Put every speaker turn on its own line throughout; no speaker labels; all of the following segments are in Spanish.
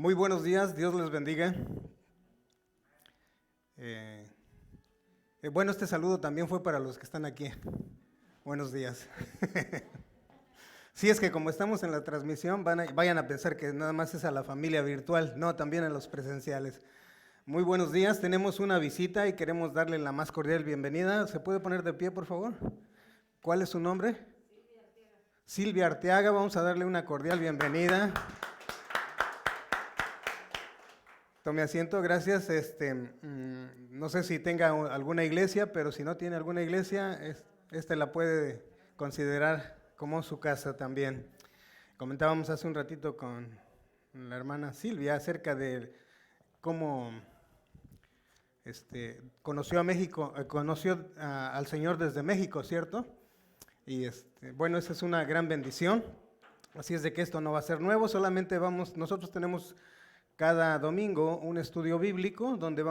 Muy buenos días, Dios les bendiga. Bueno, este saludo también fue para los que están aquí. Buenos días. Sí, es que como estamos en la transmisión, vayan a pensar que nada más es a la familia virtual, no, también a los presenciales. Muy buenos días, tenemos una visita y queremos darle la más cordial bienvenida. ¿Se puede poner de pie, por favor? ¿Cuál es su nombre? Silvia Arteaga, vamos a darle una cordial bienvenida. Tome asiento, gracias. No sé si tenga alguna iglesia, pero si no tiene alguna iglesia, la puede considerar como su casa también. Comentábamos hace un ratito con la hermana Silvia acerca de cómo conoció a México, conoció al Señor desde México, ¿cierto? Y bueno, esa es una gran bendición. Así es de que esto no va a ser nuevo, solamente nosotros tenemos cada domingo un estudio bíblico donde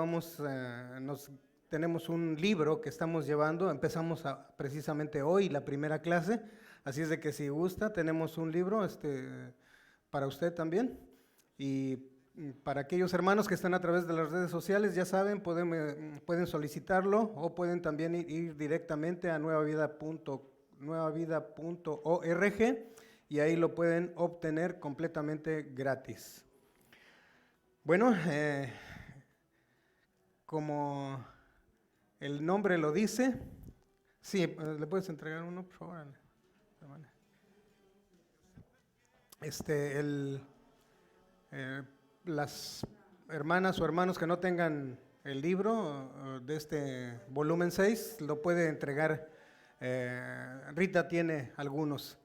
tenemos un libro que estamos llevando, empezamos precisamente hoy la primera clase, así es de que si gusta tenemos un libro para usted también, y para aquellos hermanos que están a través de las redes sociales, ya saben, pueden solicitarlo o pueden también ir directamente a nuevavida.org y ahí lo pueden obtener completamente gratis. Bueno, como el nombre lo dice, sí, ¿le puedes entregar uno, por favor? Las hermanas o hermanos que no tengan el libro de este volumen 6, lo puede entregar. Rita tiene algunos.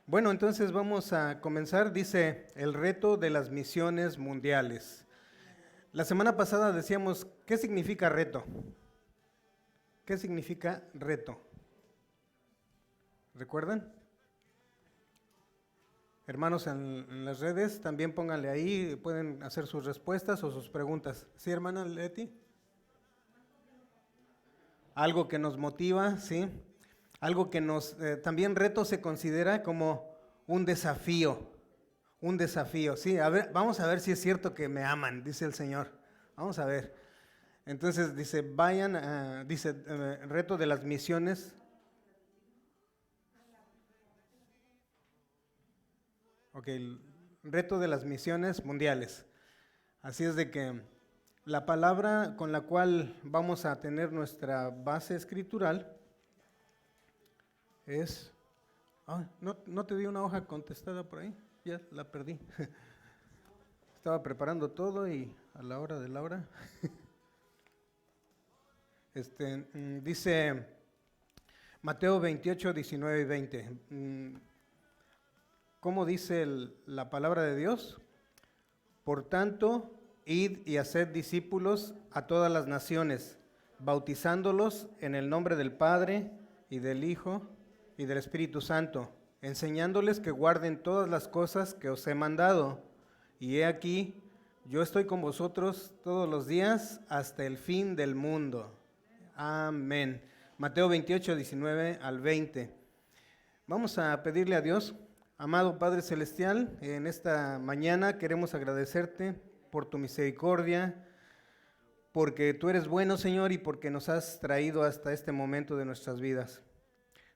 Bueno, entonces vamos a comenzar. Dice, el reto de las misiones mundiales. La semana pasada decíamos, ¿qué significa reto? ¿Qué significa reto? ¿Recuerdan? Hermanos en las redes, también pónganle ahí, pueden hacer sus respuestas o sus preguntas. ¿Sí, hermana Leti? Algo que nos motiva, ¿sí? Algo que también reto se considera como un desafío, sí. A ver, vamos a ver si es cierto que me aman, dice el Señor. Vamos a ver. Entonces dice, reto de las misiones. Ok, el reto de las misiones mundiales. Así es de que la palabra con la cual vamos a tener nuestra base escritural es, ¿no te di una hoja contestada por ahí? Ya la perdí. Estaba preparando todo y a la hora de la hora. Dice Mateo 28, 19 y 20. ¿Cómo dice la palabra de Dios? Por tanto, id y haced discípulos a todas las naciones, bautizándolos en el nombre del Padre y del Hijo y del Espíritu Santo, enseñándoles que guarden todas las cosas que os he mandado. Y he aquí, yo estoy con vosotros todos los días hasta el fin del mundo. Amén. Mateo 28, 19 al 20. Vamos a pedirle a Dios. Amado Padre Celestial, en esta mañana queremos agradecerte por tu misericordia, porque tú eres bueno, Señor, y porque nos has traído hasta este momento de nuestras vidas.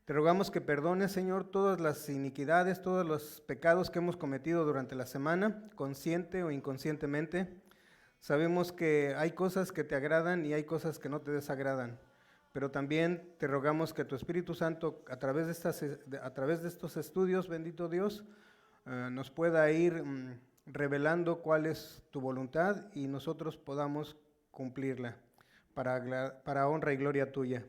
Te rogamos que perdones, Señor, todas las iniquidades, todos los pecados que hemos cometido durante la semana, consciente o inconscientemente. Sabemos que hay cosas que te agradan y hay cosas que no te desagradan, pero también te rogamos que tu Espíritu Santo, a través de estos estudios, bendito Dios, nos pueda ir revelando cuál es tu voluntad y nosotros podamos cumplirla para honra y gloria tuya.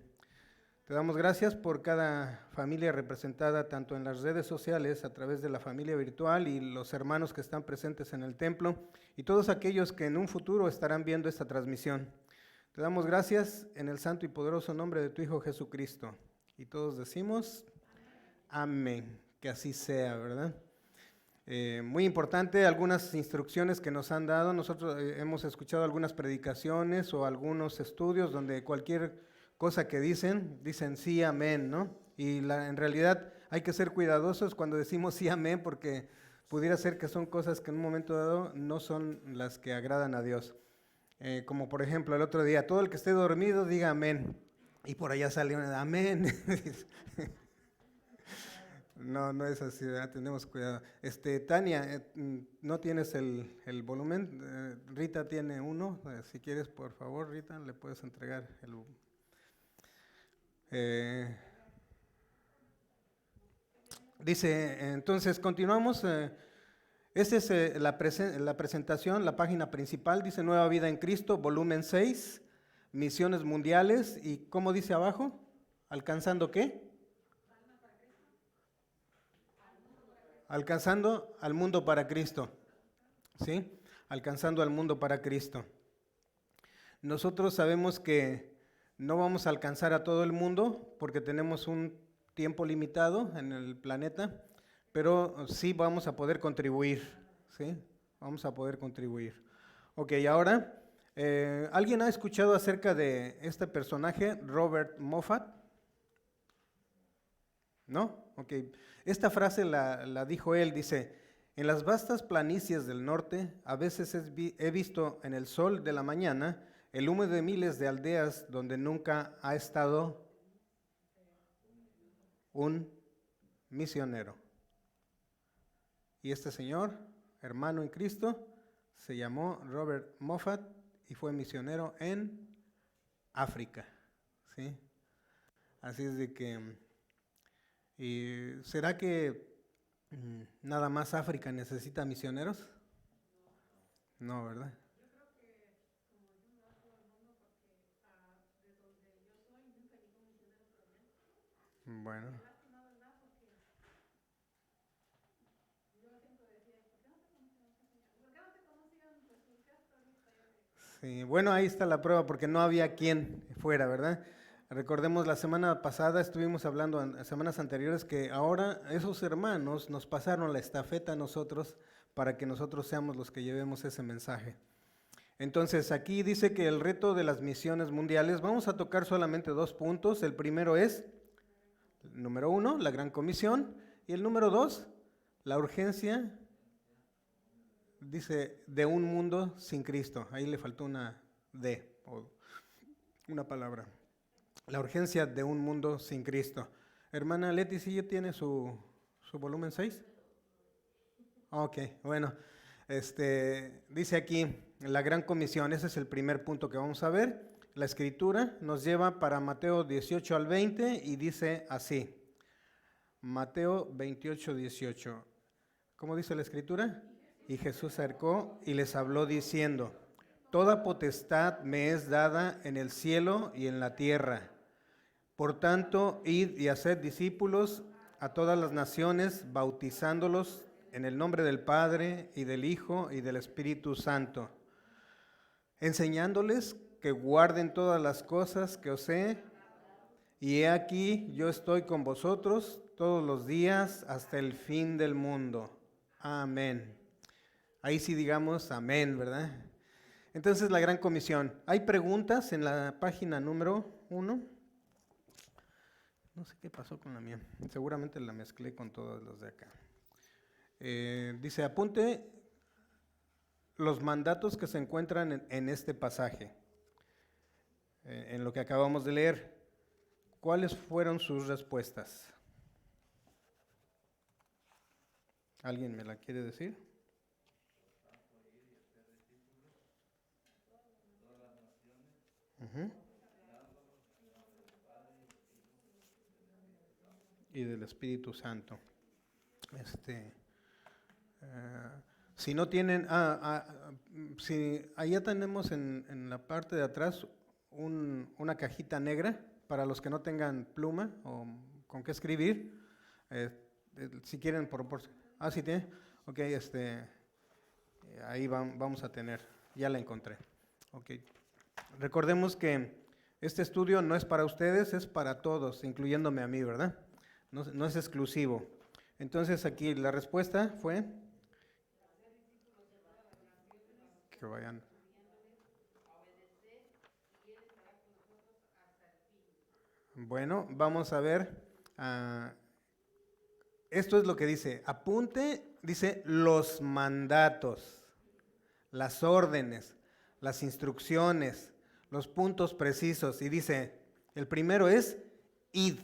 Te damos gracias por cada familia representada tanto en las redes sociales, a través de la familia virtual y los hermanos que están presentes en el templo y todos aquellos que en un futuro estarán viendo esta transmisión. Te damos gracias en el santo y poderoso nombre de tu Hijo Jesucristo. Y todos decimos, amén, que así sea, ¿verdad? Muy importante, algunas instrucciones que nos han dado. Nosotros hemos escuchado algunas predicaciones o algunos estudios donde cualquier cosa que dicen sí, amén, ¿no? Y en realidad hay que ser cuidadosos cuando decimos sí, amén, porque pudiera ser que son cosas que en un momento dado no son las que agradan a Dios. Como por ejemplo el otro día, todo el que esté dormido diga amén. Y por allá salió un amén. No, no es así, ¿verdad? Tenemos cuidado. Tania, ¿no tienes el volumen? Rita tiene uno. Si quieres, por favor, Rita, le puedes entregar el... Dice, entonces, continuamos. Esta es la presentación, la página principal. Dice Nueva Vida en Cristo, volumen 6, misiones mundiales. ¿Y cómo dice abajo? ¿Alcanzando qué? Alcanzando al mundo para Cristo, ¿sí? Alcanzando al mundo para Cristo. Nosotros sabemos que no vamos a alcanzar a todo el mundo porque tenemos un tiempo limitado en el planeta, pero sí vamos a poder contribuir, ¿sí? Vamos a poder contribuir. Ok, ahora, ¿alguien ha escuchado acerca de este personaje, Robert Moffat? ¿No? Ok. Esta frase la dijo él, dice, en las vastas planicies del norte, a veces he visto en el sol de la mañana el humo de miles de aldeas donde nunca ha estado un misionero. Y este señor, hermano en Cristo, se llamó Robert Moffat y fue misionero en África, ¿sí? Así es de que... ¿Y será que nada más África necesita misioneros? No, ¿verdad? Bueno, sí, bueno, ahí está la prueba porque no había quien fuera, ¿verdad? Recordemos la semana pasada, estuvimos hablando en semanas anteriores que ahora esos hermanos nos pasaron la estafeta a nosotros para que nosotros seamos los que llevemos ese mensaje. Entonces, aquí dice que el reto de las misiones mundiales, vamos a tocar solamente 2 puntos. El primero es, número 1, la Gran Comisión, y el número 2, la urgencia, dice, de un mundo sin Cristo. Ahí le faltó una D, o una palabra. La urgencia de un mundo sin Cristo. Hermana Leti, ¿sí ya tiene su volumen 6? Ok, bueno, dice aquí la Gran Comisión, ese es el primer punto que vamos a ver. La escritura nos lleva para Mateo 18 al 20 y dice así, Mateo 28, 18. ¿Cómo dice la escritura? Y Jesús se acercó y les habló diciendo, toda potestad me es dada en el cielo y en la tierra. Por tanto, id y haced discípulos a todas las naciones, bautizándolos en el nombre del Padre y del Hijo y del Espíritu Santo, enseñándoles que guarden todas las cosas que os he, y he aquí yo estoy con vosotros todos los días hasta el fin del mundo. Amén. Ahí sí digamos amén, ¿verdad? Entonces la Gran Comisión. Hay preguntas en la página número 1. No sé qué pasó con la mía. Seguramente la mezclé con todos los de acá. Dice, apunte los mandatos que se encuentran en este pasaje, en lo que acabamos de leer. ¿Cuáles fueron sus respuestas? ¿Alguien me la quiere decir? Uh-huh. Y del Espíritu Santo. Si no tienen, si allá tenemos en la parte de atrás una cajita negra para los que no tengan pluma o con qué escribir, si quieren proporcionar. Ah, sí tiene. Ok, ahí vamos a tener. Ya la encontré. Ok. Recordemos que este estudio no es para ustedes, es para todos, incluyéndome a mí, ¿verdad? No es exclusivo. Entonces aquí la respuesta fue que vayan. Bueno, vamos a ver esto es lo que dice, apunte, dice los mandatos, las órdenes, las instrucciones, los puntos precisos. Y dice, el primero es id,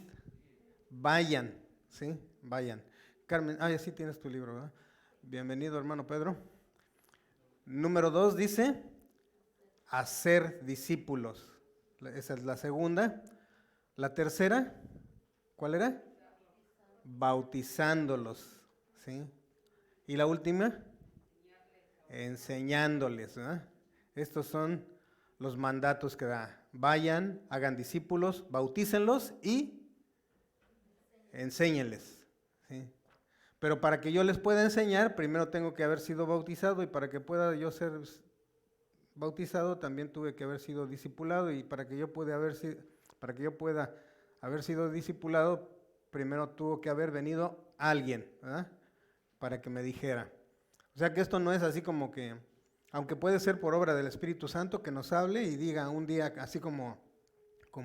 vayan, ¿sí? Vayan. Carmen, sí tienes tu libro, ¿verdad? Bienvenido, hermano Pedro. Número 2 dice, hacer discípulos. Esa es la segunda. La tercera, ¿cuál era? Bautizándolos, ¿sí? Y la última, enseñándoles, ¿verdad? Estos son los mandatos que da. Vayan, hagan discípulos, bautícenlos y enséñenles, ¿sí? Pero para que yo les pueda enseñar, primero tengo que haber sido bautizado, y para que pueda yo ser bautizado, también tuve que haber sido discipulado, y para que yo pueda haber sido discipulado, primero tuvo que haber venido alguien, ¿verdad? Para que me dijera. O sea que esto no es así como que, aunque puede ser por obra del Espíritu Santo que nos hable y diga un día, así como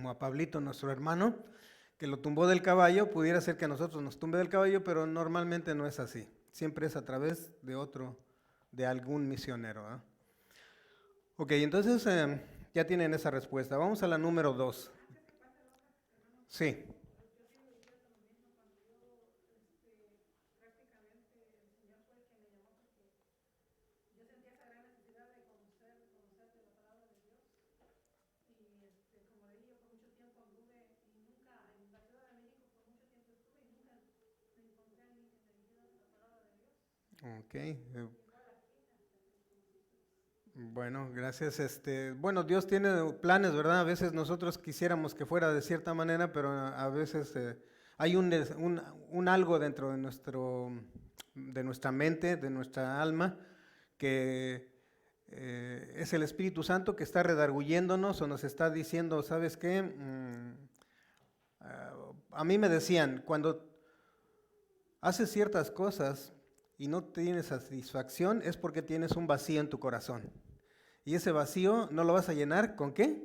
a Pablito, nuestro hermano, que lo tumbó del caballo, pudiera ser que a nosotros nos tumbe del caballo, pero normalmente no es así. Siempre es a través de algún misionero, ¿eh? Ok, entonces ya tienen esa respuesta. Vamos a la número 2. Sí. Ok. Bueno, gracias. Bueno, Dios tiene planes, ¿verdad? A veces nosotros quisiéramos que fuera de cierta manera, pero a veces hay un algo dentro de nuestra mente, de nuestra alma, que es el Espíritu Santo que está redarguyéndonos o nos está diciendo, ¿sabes qué? A mí me decían, cuando haces ciertas cosas y no tienes satisfacción, es porque tienes un vacío en tu corazón. Y ese vacío no lo vas a llenar ¿con qué?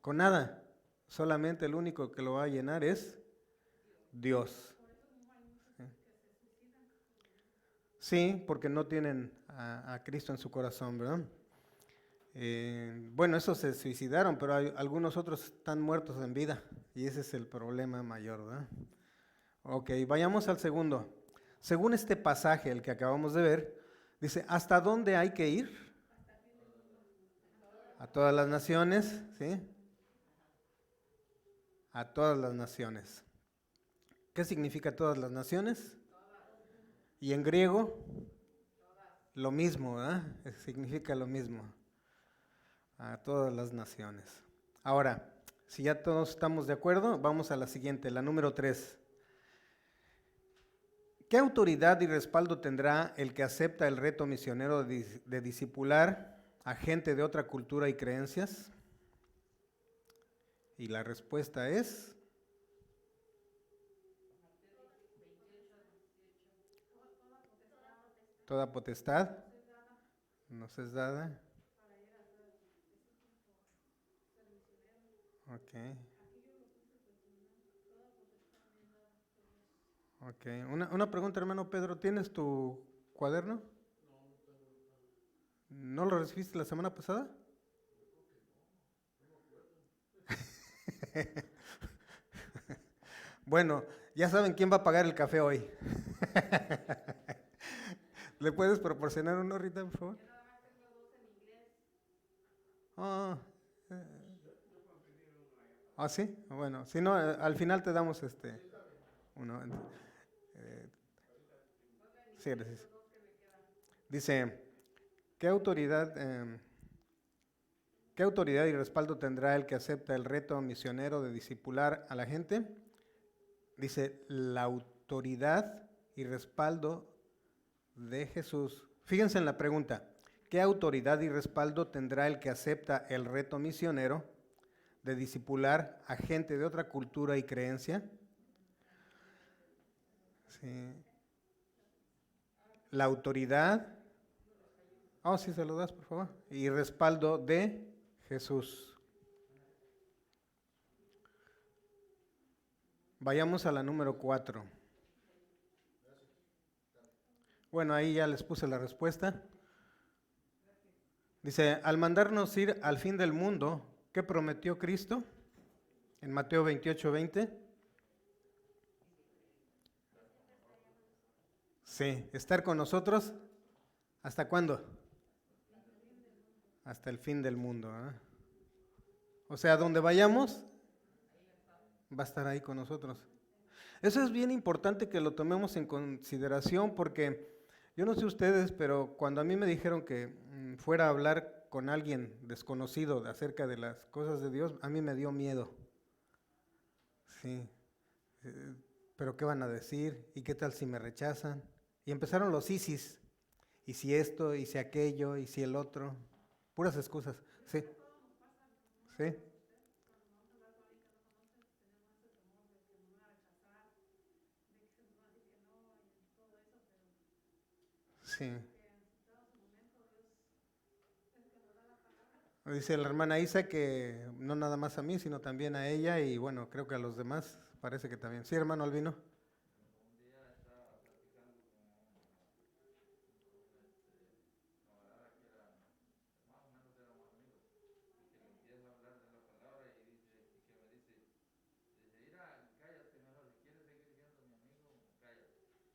Con nada. Solamente el único que lo va a llenar es Dios. Sí, porque no tienen a Cristo en su corazón, ¿verdad? Bueno, esos se suicidaron, pero algunos otros están muertos en vida. Y ese es el problema mayor, ¿verdad? Ok, vayamos al segundo. Según este pasaje, el que acabamos de ver, dice, ¿hasta dónde hay que ir? A todas las naciones, ¿sí? A todas las naciones. ¿Qué significa todas las naciones? Y en griego, lo mismo, ¿verdad? Significa lo mismo. A todas las naciones. Ahora, si ya todos estamos de acuerdo, vamos a la siguiente, la número 3. ¿Qué autoridad y respaldo tendrá el que acepta el reto misionero de discipular a gente de otra cultura y creencias? Y la respuesta es toda potestad nos es dada. Ok. Ok. Una pregunta, hermano Pedro, ¿tienes tu cuaderno? ¿No lo recibiste la semana pasada? Bueno, ya saben quién va a pagar el café hoy. ¿Le puedes proporcionar uno, Rita, por favor? Ah, sí, bueno, si no, al final te damos uno. Eh, sí, gracias. Dice, ¿qué autoridad, ¿qué autoridad y respaldo tendrá el que acepta el reto misionero de discipular a la gente? Dice, la autoridad y respaldo de Jesús. Fíjense en la pregunta, ¿qué autoridad y respaldo tendrá el que acepta el reto misionero de discipular a gente de otra cultura y creencia? Sí. La autoridad, sí, se lo das, por favor, y respaldo de Jesús. Vayamos a la número 4. Bueno, ahí ya les puse la respuesta. Dice, al mandarnos ir al fin del mundo, ¿qué prometió Cristo? En Mateo 28:20. Sí, estar con nosotros. ¿Hasta cuándo? Hasta el fin del mundo. ¿Eh? O sea, donde vayamos, va a estar ahí con nosotros. Eso es bien importante que lo tomemos en consideración porque yo no sé ustedes, pero cuando a mí me dijeron que fuera a hablar con alguien desconocido acerca de las cosas de Dios, a mí me dio miedo. Sí, pero ¿qué van a decir? ¿Y qué tal si me rechazan? Y empezaron los ISIS. ¿Y si esto? ¿Y si aquello? ¿Y si el otro? Puras excusas. Sí, sí, sí. Dice la hermana Isa que no nada más a mí, sino también a ella y bueno, creo que a los demás parece que también. Sí, hermano Albino.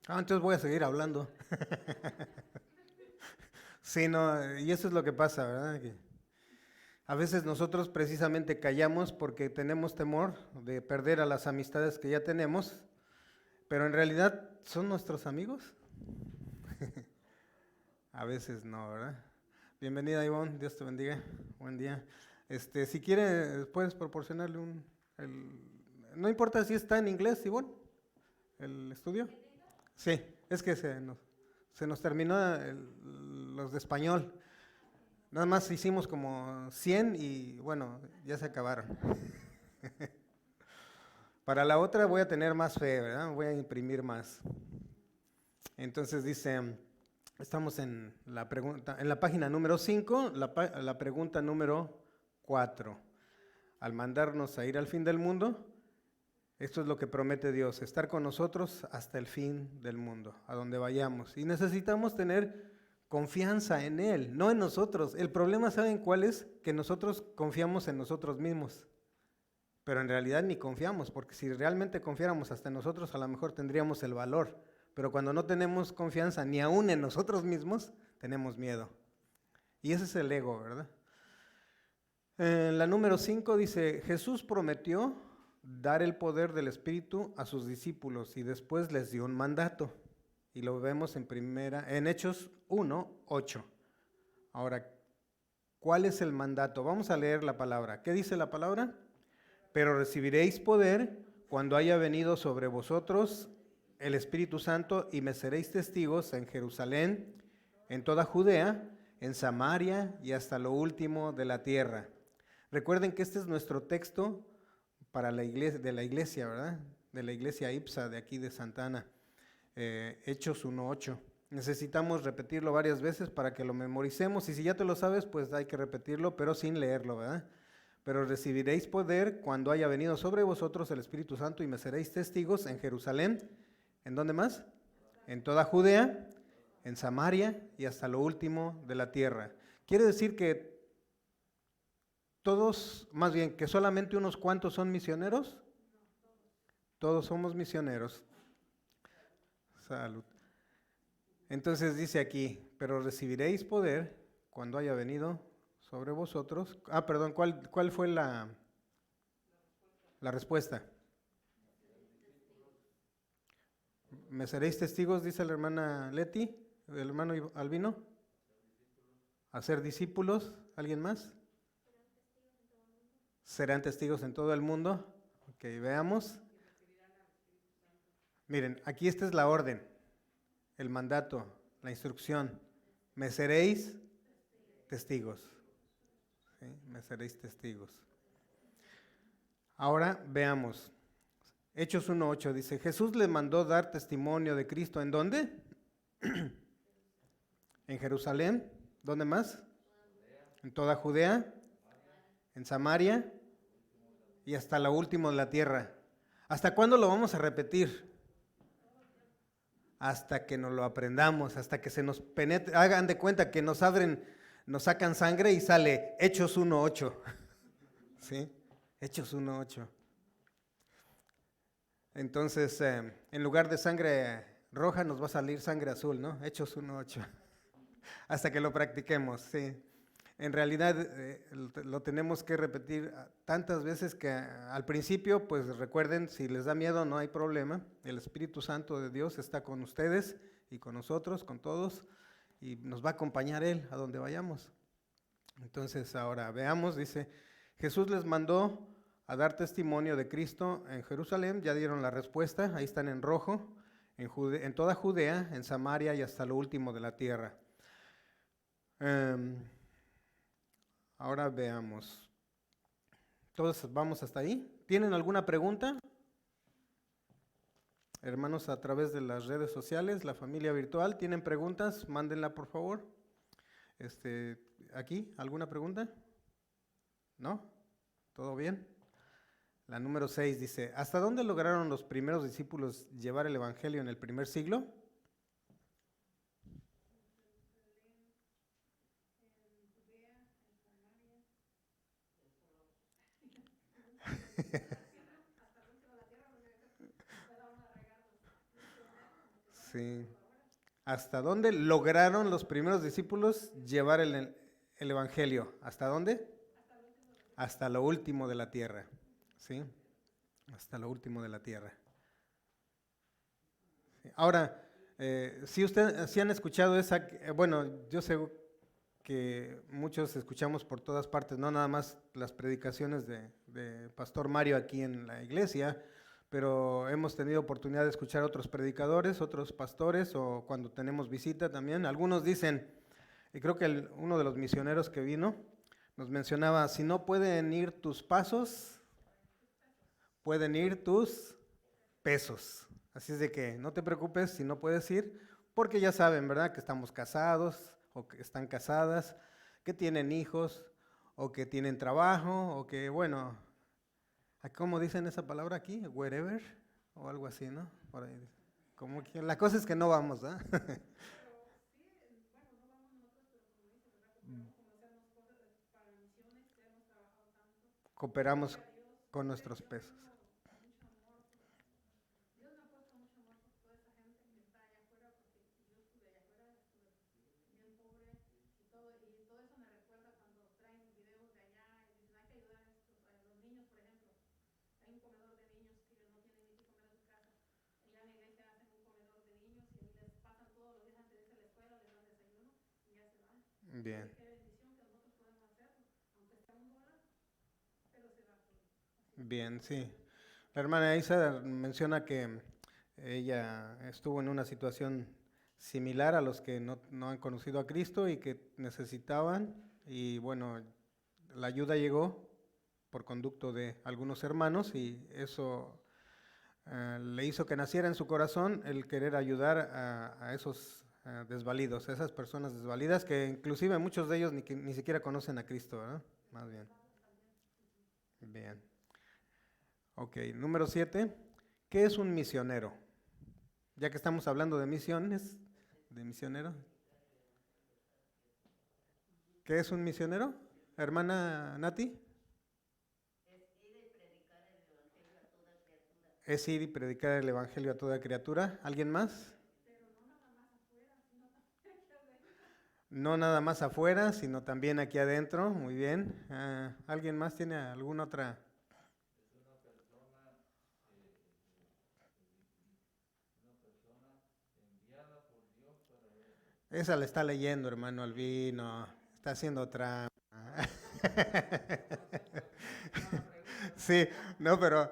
Ah, entonces voy a seguir hablando. Sí, no, y eso es lo que pasa, ¿verdad? Que a veces nosotros precisamente callamos porque tenemos temor de perder a las amistades que ya tenemos, pero en realidad son nuestros amigos. A veces no, ¿verdad? Bienvenida, Ivonne, Dios te bendiga. Buen día. Si quiere, puedes proporcionarle no importa si está en inglés, Ivonne, el estudio. Sí, es que se nos terminó los de español. Nada más hicimos como 100 y bueno, ya se acabaron. Para la otra voy a tener más fe, ¿verdad? Voy a imprimir más. Entonces dice, estamos en la pregunta, en la página número 5, la pregunta número 4. Al mandarnos a ir al fin del mundo, esto es lo que promete Dios, estar con nosotros hasta el fin del mundo, a donde vayamos. Y necesitamos tener confianza en Él, no en nosotros. El problema, ¿saben cuál es? Que nosotros confiamos en nosotros mismos, pero en realidad ni confiamos, porque si realmente confiáramos hasta en nosotros, a lo mejor tendríamos el valor. Pero cuando no tenemos confianza ni aún en nosotros mismos, tenemos miedo. Y ese es el ego, ¿verdad? En la número 5 dice, Jesús prometió dar el poder del Espíritu a sus discípulos y después les dio un mandato. Y lo vemos en Hechos 1:8. Ahora, ¿cuál es el mandato? Vamos a leer la palabra. ¿Qué dice la palabra? Pero recibiréis poder cuando haya venido sobre vosotros el Espíritu Santo y me seréis testigos en Jerusalén, en toda Judea, en Samaria y hasta lo último de la tierra. Recuerden que este es nuestro texto para la iglesia, de la iglesia, ¿verdad? De la iglesia IPSA de aquí de Santa Ana, Hechos 1:8. Necesitamos repetirlo varias veces para que lo memoricemos y si ya te lo sabes, pues hay que repetirlo, pero sin leerlo, ¿verdad? Pero recibiréis poder cuando haya venido sobre vosotros el Espíritu Santo y me seréis testigos en Jerusalén. ¿En dónde más? En toda Judea, en Samaria y hasta lo último de la tierra. Quiere decir que todos, más bien, que solamente unos cuantos son misioneros. Todos somos misioneros. Salud. Entonces dice aquí, pero recibiréis poder cuando haya venido sobre vosotros. Perdón, ¿cuál fue la respuesta? ¿Me seréis testigos, dice la hermana Leti, el hermano Albino? ¿Hacer discípulos? ¿Alguien más? ¿Serán testigos en todo el mundo? Ok, veamos. Miren, aquí esta es la orden, el mandato, la instrucción. Me seréis testigos. ¿Sí? Me seréis testigos. Ahora veamos. Hechos 1:8 dice, Jesús le mandó dar testimonio de Cristo. ¿En dónde? En Jerusalén. ¿Dónde más? En toda Judea, en Samaria y hasta lo último de la tierra. ¿Hasta cuándo lo vamos a repetir? hasta que nos lo aprendamos, hasta que se nos penetre. Hagan de cuenta que nos abren, nos sacan sangre y sale Hechos 1:8. ¿Sí? Hechos 1:8. Entonces, en lugar de sangre roja nos va a salir sangre azul, ¿no? Hechos 1:8. Hasta que lo practiquemos, sí. En realidad lo tenemos que repetir tantas veces que al principio, pues recuerden, si les da miedo no hay problema. El Espíritu Santo de Dios está con ustedes y con nosotros, con todos, y nos va a acompañar Él a donde vayamos. Entonces ahora veamos, dice, Jesús les mandó a dar testimonio de Cristo en Jerusalén, ya dieron la respuesta, ahí están en rojo, en toda Judea, en Samaria y hasta lo último de la tierra. Ahora veamos. ¿Todos vamos hasta ahí? ¿Tienen alguna pregunta? Hermanos, a través de las redes sociales, la familia virtual, ¿tienen preguntas? Mándenla, por favor. ¿Aquí? ¿Alguna pregunta? ¿No? ¿Todo bien? La número 6 dice, ¿hasta dónde lograron los primeros discípulos llevar el evangelio en el primer siglo? Sí. ¿Hasta dónde lograron los primeros discípulos llevar el evangelio? ¿Hasta dónde? Hasta lo último de la tierra. ¿Sí? Hasta lo último de la tierra. Sí. Ahora, si han escuchado esa, bueno, yo sé que muchos escuchamos por todas partes, no nada más las predicaciones de Pastor Mario aquí en la iglesia, pero hemos tenido oportunidad de escuchar otros predicadores, otros pastores, o cuando tenemos visita también. Algunos dicen, y creo que uno de los misioneros que vino nos mencionaba, si no pueden ir tus pasos, pueden ir tus pesos. Así es de que no te preocupes si no puedes ir, porque ya saben, ¿verdad?, que estamos casados, o que están casadas, que tienen hijos, o que tienen trabajo, o que, bueno, ¿cómo dicen esa palabra aquí? Wherever, o algo así, ¿no? Por ahí. Como que la cosa es que no vamos, ¿ah? Cooperamos con nuestros pesos. Bien. Bien, sí. La hermana Isa menciona que ella estuvo en una situación similar a los que no han conocido a Cristo y que necesitaban, y bueno, la ayuda llegó por conducto de algunos hermanos y eso le hizo que naciera en su corazón el querer ayudar a esos desvalidos, a esas personas desvalidas que inclusive muchos de ellos ni siquiera conocen a Cristo, ¿verdad? Más bien. Bien. Ok, número 7. ¿Qué es un misionero? Ya que estamos hablando de misiones, de misionero. ¿Qué es un misionero? Hermana Nati. Es ir y predicar el evangelio a toda criatura. ¿Alguien más? No nada más afuera, sino también aquí adentro. Muy bien. ¿Alguien más tiene alguna otra? Esa la está leyendo, hermano Albino. Está haciendo trampa. Sí, no, pero...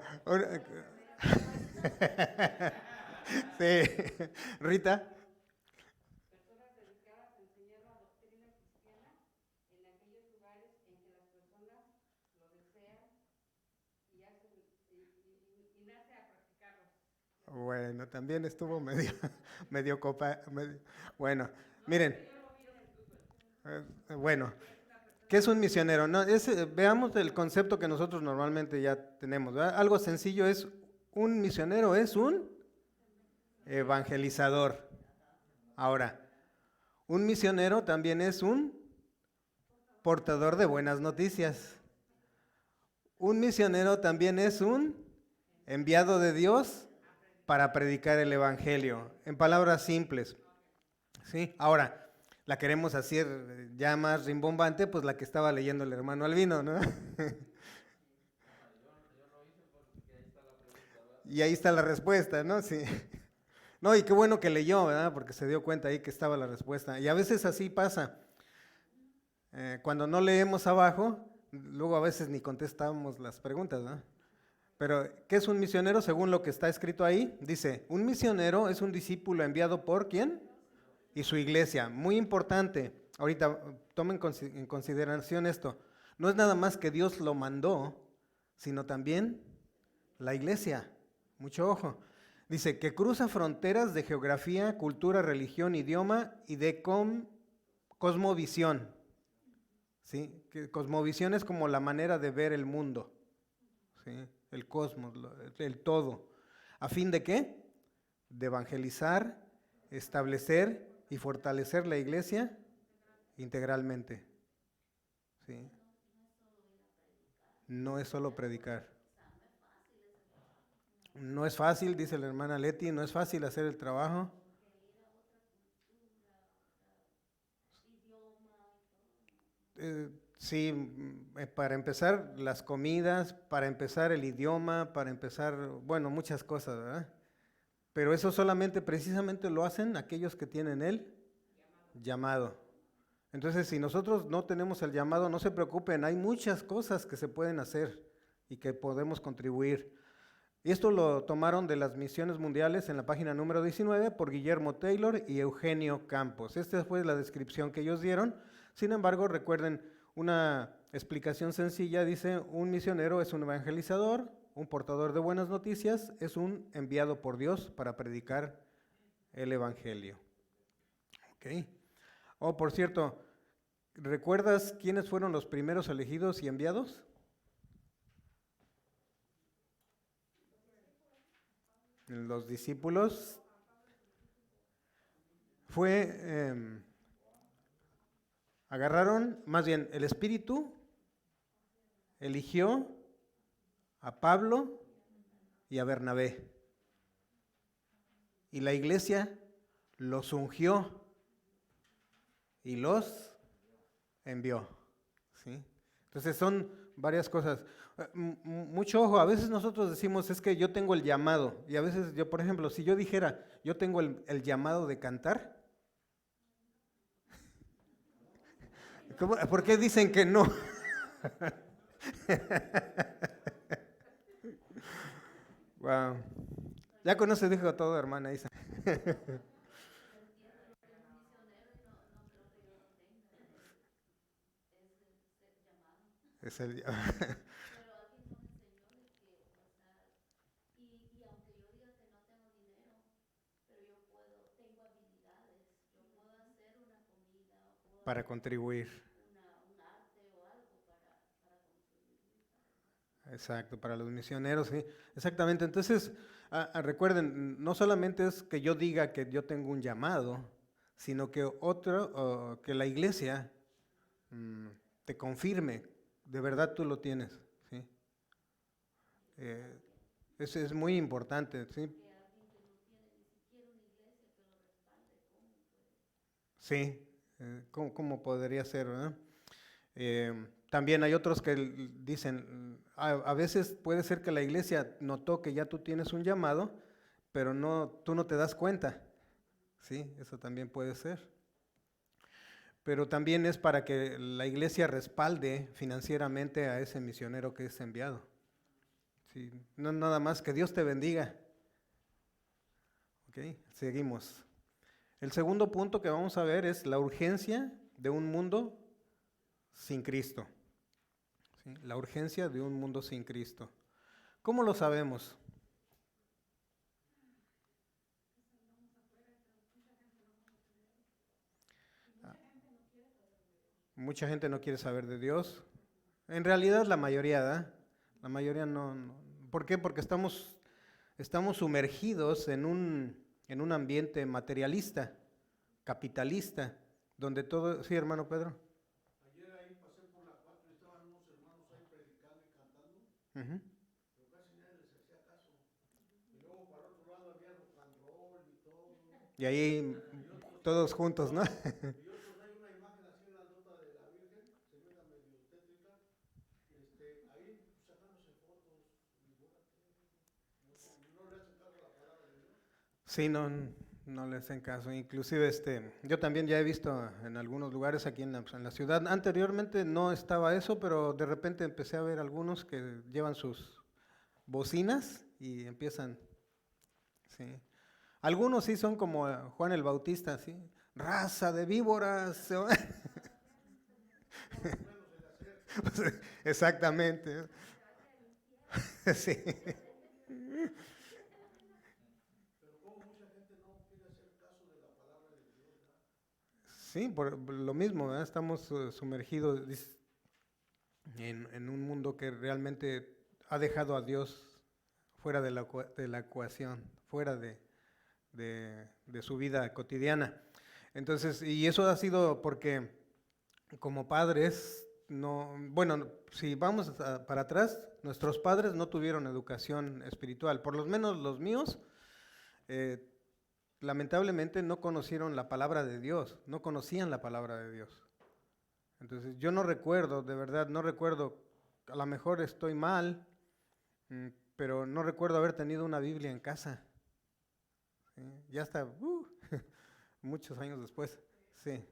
Sí. Rita. Bueno, también estuvo medio copa. Bueno, miren. Bueno, ¿qué es un misionero? No, veamos el concepto que nosotros normalmente ya tenemos, ¿verdad? Algo sencillo es, un misionero es un evangelizador. Ahora, un misionero también es un portador de buenas noticias. Un misionero también es un enviado de Dios para predicar el evangelio, en palabras simples. ¿Sí? Ahora, la queremos hacer ya más rimbombante, pues la que estaba leyendo el hermano Albino, ¿no? Y ahí está la respuesta, ¿no? Sí. No, y qué bueno que leyó, ¿verdad? Porque se dio cuenta ahí que estaba la respuesta. Y a veces así pasa. Cuando no leemos abajo, luego a veces ni contestamos las preguntas, ¿no? Pero, ¿qué es un misionero? Según lo que está escrito ahí, dice, un misionero es un discípulo enviado por ¿quién? Y su iglesia. Muy importante. Ahorita tomen en consideración esto. No es nada más que Dios lo mandó, sino también la iglesia. Mucho ojo. Dice que cruza fronteras de geografía, cultura, religión, idioma y de cosmovisión. ¿Sí? Que cosmovisión es como la manera de ver el mundo. ¿Sí? El cosmos, el todo. ¿A fin de qué? De evangelizar, establecer y fortalecer la iglesia integralmente. ¿Sí? No es solo predicar. No es fácil, dice la hermana Leti, no es fácil hacer el trabajo. Sí, para empezar las comidas, para empezar el idioma, para empezar, bueno, muchas cosas, ¿verdad? Pero eso solamente, precisamente lo hacen aquellos que tienen el llamado. Entonces, si nosotros no tenemos el llamado, no se preocupen, hay muchas cosas que se pueden hacer y que podemos contribuir. Y esto lo tomaron de las misiones mundiales en la página número 19 por Guillermo Taylor y Eugenio Campos. Esta fue la descripción que ellos dieron. Sin embargo, recuerden, una explicación sencilla dice, un misionero es un evangelizador, un portador de buenas noticias, es un enviado por Dios para predicar el evangelio. ¿Ok? Oh, por cierto, ¿recuerdas quiénes fueron los primeros elegidos y enviados? Los discípulos. Agarraron, más bien, el Espíritu eligió a Pablo y a Bernabé. Y la iglesia los ungió y los envió. ¿Sí? Entonces son varias cosas. Mucho ojo, a veces nosotros decimos, es que yo tengo el llamado. Y a veces yo, por ejemplo, si yo dijera, yo tengo el llamado de cantar, ¿por qué dicen que no? Wow. Ya con eso dijo todo, hermana Isa. Es el para contribuir. Exacto, para los misioneros, sí. Exactamente. Entonces, recuerden, no solamente es que yo diga que yo tengo un llamado, sino que que la iglesia te confirme, de verdad tú lo tienes, ¿sí? Eso es muy importante, ¿sí? Sí, ¿cómo podría ser, verdad? También hay otros que dicen, a veces puede ser que la iglesia notó que ya tú tienes un llamado, pero tú no te das cuenta. Sí, eso también puede ser. Pero también es para que la iglesia respalde financieramente a ese misionero que es enviado. Sí, no nada más, que Dios te bendiga. Ok, seguimos. El segundo punto que vamos a ver es la urgencia de un mundo sin Cristo. ¿Sí? La urgencia de un mundo sin Cristo. ¿Cómo lo sabemos? Mucha gente no quiere saber de Dios. En realidad la mayoría, ¿verdad? La mayoría no. ¿Por qué? Porque estamos sumergidos en un ambiente materialista, capitalista, donde todo... Sí, hermano Pedro.
Ayer ahí pasé por la 4 y estaban unos hermanos ahí predicando y cantando,
Ujú.
pero casi nadie les hacía caso. Y luego para otro lado había rock and roll y todo.
Y ahí
Y otros,
todos juntos, ¿no?
y otros hay una imagen así en la nota de la Virgen, se mira medio tétrica, ahí sacándose fotos, y no le hacen caso a la palabra de Dios.
Sí, no, no le hacen caso. Inclusive, yo también ya he visto en algunos lugares aquí en la ciudad. Anteriormente no estaba eso, pero de repente empecé a ver algunos que llevan sus bocinas y empiezan, sí. Algunos sí son como Juan el Bautista, sí. Raza de víboras. Exactamente. Sí.
Pero como mucha gente no quiere hacer caso de la palabra de Dios, ¿verdad?
Sí, por lo mismo, ¿verdad? Estamos sumergidos en un mundo que realmente ha dejado a Dios fuera de la ecuación, fuera de su vida cotidiana. Entonces, y eso ha sido porque como padres, no, bueno, si vamos para atrás, nuestros padres no tuvieron educación espiritual, por lo menos los míos, eh, lamentablemente no conocieron la palabra de Dios, no conocían la palabra de Dios. Entonces yo no recuerdo, de verdad, no recuerdo, a lo mejor estoy mal, pero no recuerdo haber tenido una Biblia en casa. ¿Sí? Ya hasta muchos años después. Sí. Sí.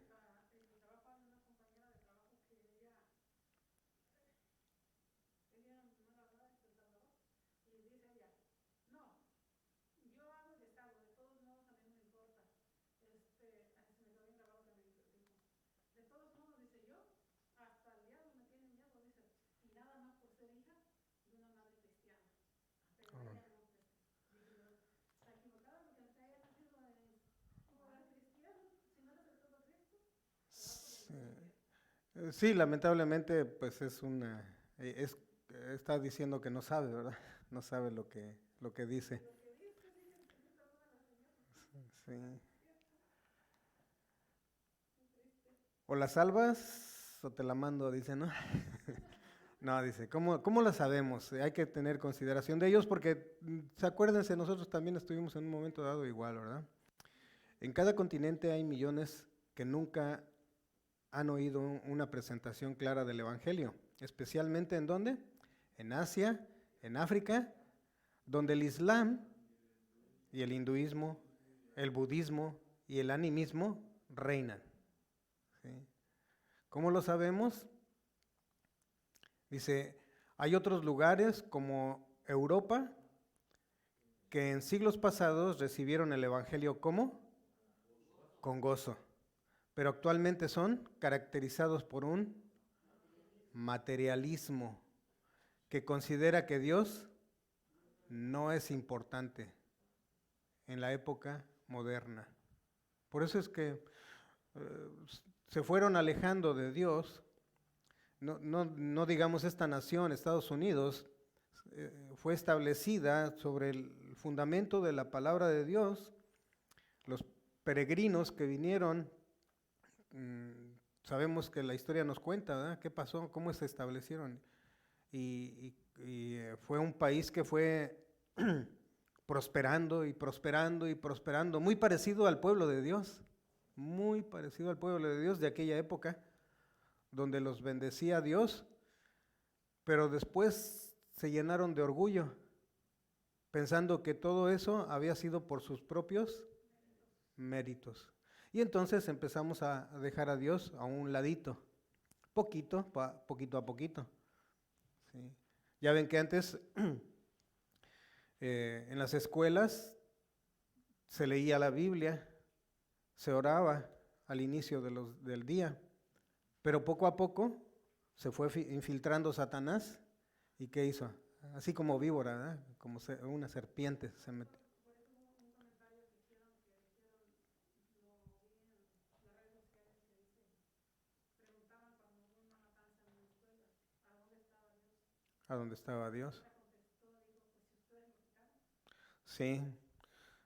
Sí, lamentablemente, pues es está diciendo que no sabe, ¿verdad? No sabe lo que dice. Sí. O la salvas o te la mando, dice, ¿no? No, dice, ¿cómo la sabemos? Hay que tener consideración de ellos porque, acuérdense, nosotros también estuvimos en un momento dado igual, ¿verdad? En cada continente hay millones que nunca han oído una presentación clara del Evangelio, especialmente ¿en dónde? En Asia, en África, donde el Islam y el hinduismo, el budismo y el animismo reinan. ¿Sí? ¿Cómo lo sabemos? Dice, hay otros lugares como Europa que en siglos pasados recibieron el Evangelio ¿cómo? Con gozo, pero actualmente son caracterizados por un materialismo que considera que Dios no es importante en la época moderna. Por eso es que se fueron alejando de Dios. No digamos esta nación, Estados Unidos, fue establecida sobre el fundamento de la palabra de Dios. Los peregrinos que vinieron, sabemos que la historia nos cuenta, ¿verdad? ¿Qué pasó? ¿Cómo se establecieron? Y fue un país que fue prosperando y prosperando y prosperando, muy parecido al pueblo de Dios, muy parecido al pueblo de Dios de aquella época, donde los bendecía Dios, pero después se llenaron de orgullo, pensando que todo eso había sido por sus propios méritos. Y entonces empezamos a dejar a Dios a un ladito, poquito a poquito. ¿Sí? Ya ven que antes en las escuelas se leía la Biblia, se oraba al inicio del día, pero poco a poco se fue infiltrando Satanás y ¿qué hizo? Así como víbora, ¿verdad? Como una serpiente se metió. ¿A dónde estaba Dios? Sí.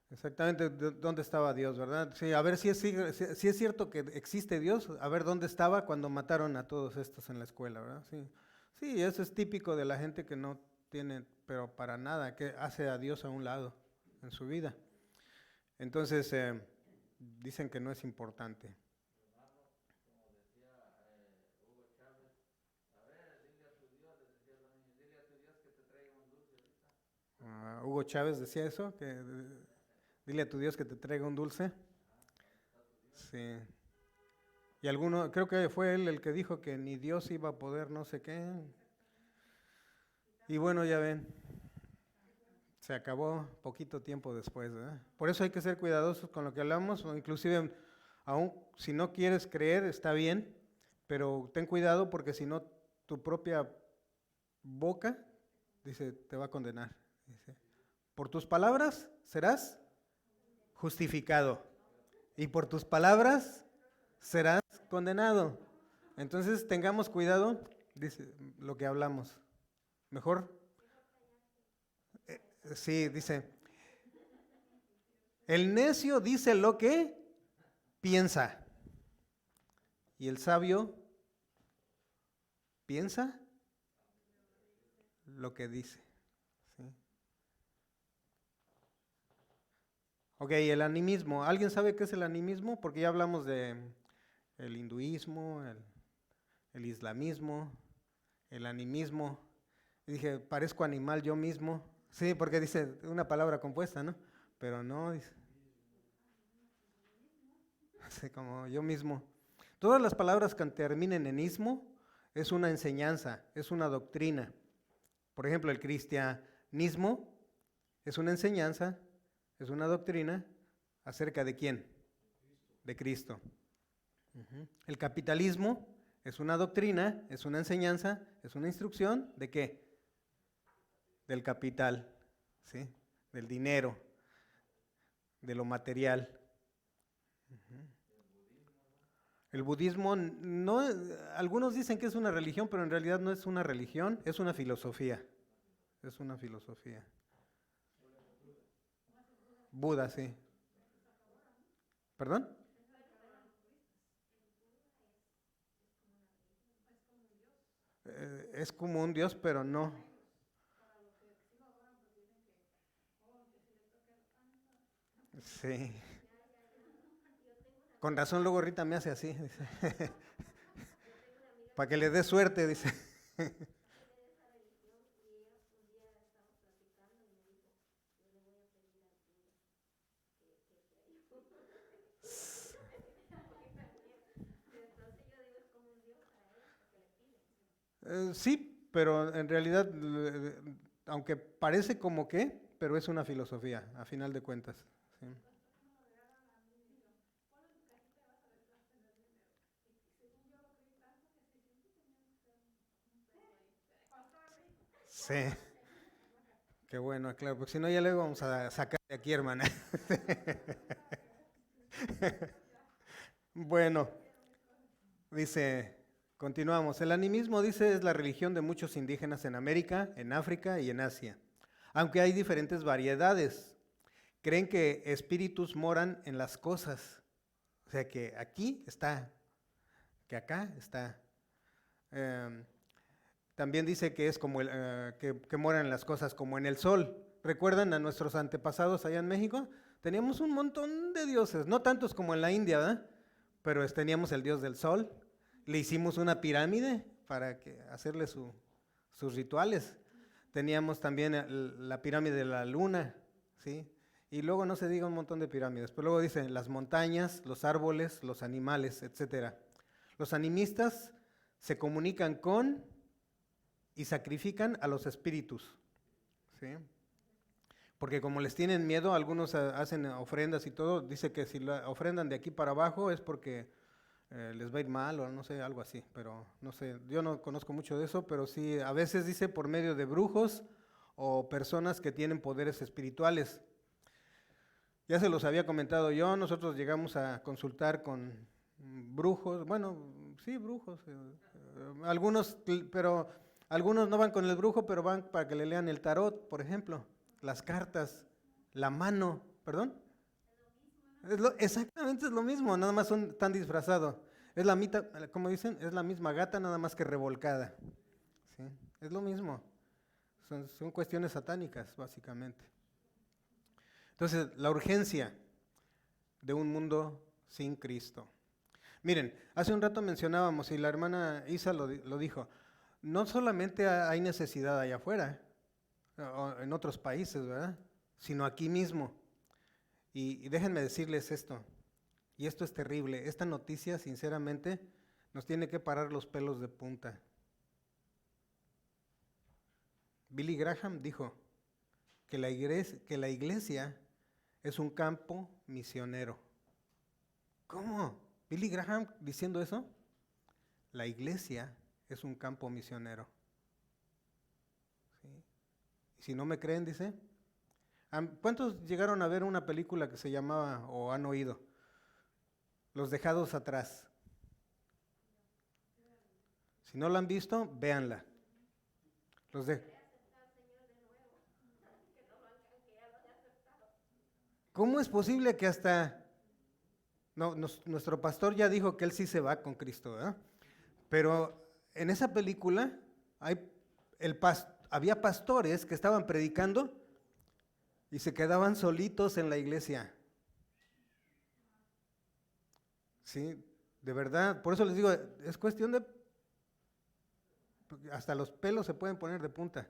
Exactamente, ¿dónde estaba Dios, verdad? Sí, a ver si es cierto que existe Dios, a ver dónde estaba cuando mataron a todos estos en la escuela, ¿verdad? Sí, sí, eso es típico de la gente que no tiene, pero para nada, que hace a Dios a un lado en su vida. Entonces, dicen que no es importante. Hugo Chávez decía eso, que dile a tu Dios que te traiga un dulce. Sí. Y alguno, creo que fue él el que dijo que ni Dios iba a poder no sé qué. Y bueno, ya ven, se acabó poquito tiempo después, ¿verdad? Por eso hay que ser cuidadosos con lo que hablamos, o inclusive, aún si no quieres creer, está bien, pero ten cuidado porque si no, tu propia boca, dice, te va a condenar. Dice, por tus palabras serás justificado y por tus palabras serás condenado. Entonces tengamos cuidado, dice lo que hablamos. Mejor, sí, dice, el necio dice lo que piensa y el sabio piensa lo que dice. ¿Sí? Ok, el animismo. ¿Alguien sabe qué es el animismo? Porque ya hablamos de el hinduismo, el islamismo, el animismo. Y dije, parezco animal yo mismo. Sí, porque dice una palabra compuesta, ¿no? Pero no, dice, así como yo mismo. Todas las palabras que terminen en ismo es una enseñanza, es una doctrina. Por ejemplo, el cristianismo es una enseñanza, es una doctrina acerca de quién, de Cristo. El capitalismo es una doctrina, es una enseñanza, es una instrucción de qué, del capital, ¿sí? Del dinero, de lo material. El budismo, no, algunos dicen que es una religión, pero en realidad no es una religión, es una filosofía. Es una filosofía. Buda, sí. ¿Perdón? Es como un dios, pero no. Sí. Con razón luego Rita me hace así, dice. Para que le dé suerte, dice. Sí, pero en realidad, aunque parece como que, pero es una filosofía, a final de cuentas. Sí. Sí, qué bueno, claro, porque si no ya le vamos a sacar de aquí, hermana. Bueno, dice, continuamos. El animismo, dice, es la religión de muchos indígenas en América, en África y en Asia. Aunque hay diferentes variedades. Creen que espíritus moran en las cosas. O sea, que aquí está, que acá está. Em, También dice que es como que moran en las cosas como en el sol. ¿Recuerdan a nuestros antepasados allá en México? Teníamos un montón de dioses, no tantos como en la India, ¿verdad? Pero teníamos el dios del sol. Le hicimos una pirámide para hacerle sus rituales. Teníamos también la pirámide de la luna, ¿sí? Y luego no se diga un montón de pirámides, pero luego dicen las montañas, los árboles, los animales, etcétera. Los animistas se comunican con y sacrifican a los espíritus, ¿sí? Porque como les tienen miedo, algunos hacen ofrendas y todo, dice que si la ofrendan de aquí para abajo es porque les va a ir mal o no sé, algo así, pero no sé, yo no conozco mucho de eso, pero sí, a veces dice por medio de brujos o personas que tienen poderes espirituales. Ya se los había comentado yo, nosotros llegamos a consultar con brujos, bueno, sí, brujos, algunos, pero algunos no van con el brujo, pero van para que le lean el tarot, por ejemplo, las cartas, la mano, ¿Perdón? Exactamente es lo mismo, nada más están disfrazados. Es la mitad, como dicen, es la misma gata, nada más que revolcada. ¿Sí? Es lo mismo. Son cuestiones satánicas, básicamente. Entonces, la urgencia de un mundo sin Cristo. Miren, hace un rato mencionábamos, y la hermana Isa lo dijo, no solamente hay necesidad allá afuera, o en otros países, ¿verdad? Sino aquí mismo. Y déjenme decirles esto, y esto es terrible, esta noticia sinceramente nos tiene que parar los pelos de punta. Billy Graham dijo que la iglesia es un campo misionero. ¿Cómo? ¿Billy Graham diciendo eso? La iglesia es un campo misionero. ¿Sí? Y si no me creen, dice, ¿cuántos llegaron a ver una película que se llamaba, o han oído, Los Dejados Atrás? Si no la han visto, véanla. ¿Cómo es posible que hasta... No, nuestro pastor ya dijo que él sí se va con Cristo, ¿verdad? Pero en esa película había pastores que estaban predicando y se quedaban solitos en la iglesia. Sí, de verdad, por eso les digo, es cuestión de... Hasta los pelos se pueden poner de punta,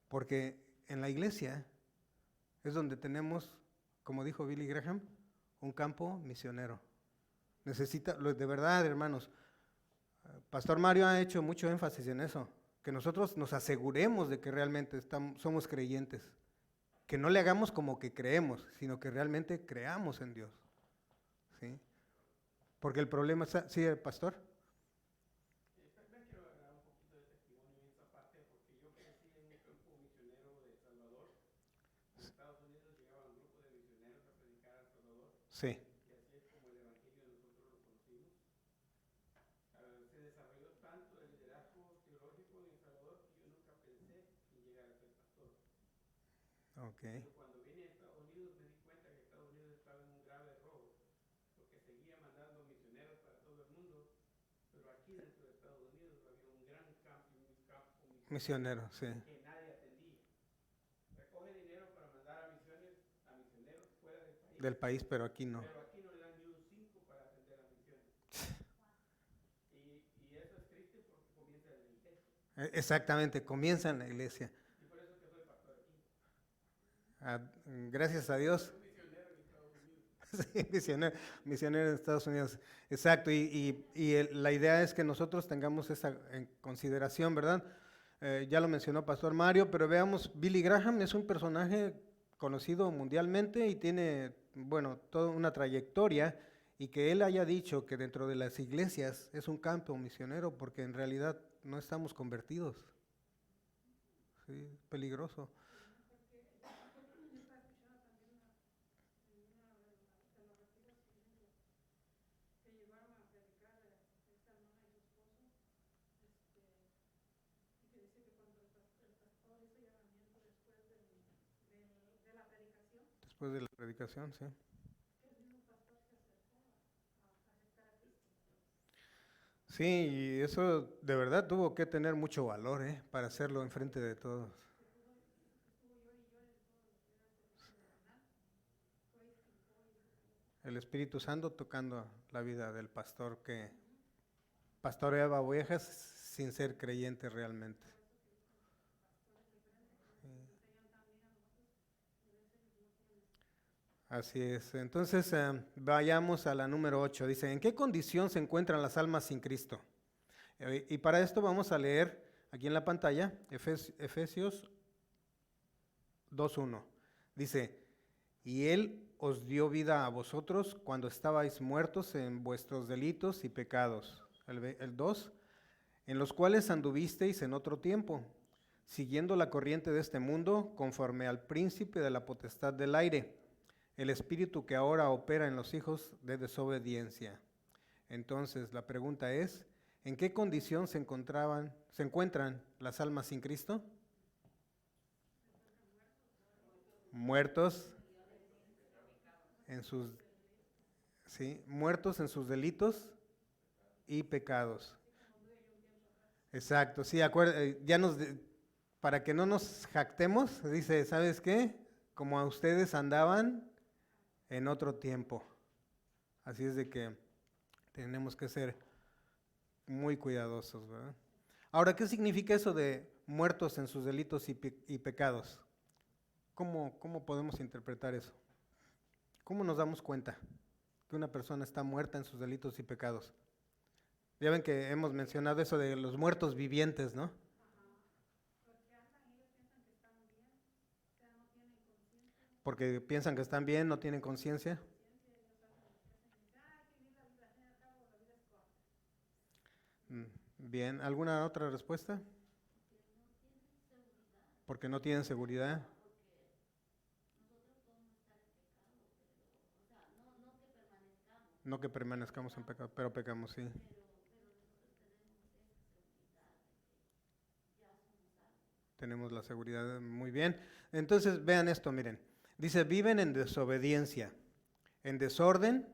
porque en la iglesia es donde tenemos, como dijo Billy Graham, un campo misionero. De verdad, hermanos, Pastor Mario ha hecho mucho énfasis en eso, que nosotros nos aseguremos de que realmente somos creyentes, que no le hagamos como que creemos, sino que realmente creamos en Dios. ¿Sí? Porque el problema está... ¿Sí, pastor?
También quiero dar un poquito de testimonio en esta parte, porque yo crecí en un campo misionero de El Salvador. En Estados Unidos llegaban grupos de misioneros a predicar a El Salvador.
Sí.
Y así es como el evangelio nosotros lo conocimos. Se desarrolló tanto el liderazgo teológico en El Salvador que yo nunca pensé en llegar a ser pastor.
Okay.
Pero cuando vine a Estados Unidos me di cuenta que Estados Unidos estaba en un grave error, porque seguía mandando misioneros para todo el mundo, pero aquí dentro de Estados Unidos había un gran campo
misionero, sí.
que nadie atendía. Recoge dinero para mandar a misioneros fuera
del país, pero aquí no.
Pero aquí no le dan ni un 5 para atender a misiones. Y eso es triste porque comienza en la iglesia.
Exactamente, comienza en la iglesia.
Y por eso que soy pastor aquí.
Gracias a Dios.
Soy misionero en Estados Unidos.
Sí, misionero en Estados Unidos. Exacto, la idea es que nosotros tengamos esa en consideración, ¿verdad? Ya lo mencionó Pastor Mario, pero veamos, Billy Graham es un personaje conocido mundialmente y tiene, bueno, toda una trayectoria, y que él haya dicho que dentro de las iglesias es un campo misionero, porque en realidad no estamos convertidos. Sí, peligroso. Después de la predicación, sí. Sí, y eso de verdad tuvo que tener mucho valor, para hacerlo enfrente de todos. El Espíritu Santo tocando la vida del pastor que pastoreaba ovejas sin ser creyente realmente. Así es. Entonces, vayamos a la número 8. Dice, ¿en qué condición se encuentran las almas sin Cristo? Y para esto vamos a leer aquí en la pantalla Efesios 2:1. Dice, y Él os dio vida a vosotros cuando estabais muertos en vuestros delitos y pecados. El 2, en los cuales anduvisteis en otro tiempo, siguiendo la corriente de este mundo, conforme al príncipe de la potestad del aire, el espíritu que ahora opera en los hijos de desobediencia. Entonces, la pregunta es, ¿en qué condición se encuentran las almas sin Cristo? Muertos en sus, sí, muertos en sus delitos y pecados. Exacto, sí, para que no nos jactemos, dice, ¿sabes qué? Como a ustedes andaban en otro tiempo. Así es de que tenemos que ser muy cuidadosos, ¿verdad? Ahora, ¿qué significa eso de muertos en sus delitos y pecados? ¿Cómo podemos interpretar eso? ¿Cómo nos damos cuenta que una persona está muerta en sus delitos y pecados? Ya ven que hemos mencionado eso de los muertos vivientes, ¿no? Porque piensan que están bien, no tienen conciencia. Bien, ¿alguna otra respuesta? Porque no tienen seguridad. No que permanezcamos en pecado, pero pecamos, sí. Tenemos la seguridad, muy bien. Entonces, vean esto, miren. Dice, viven en desobediencia, en desorden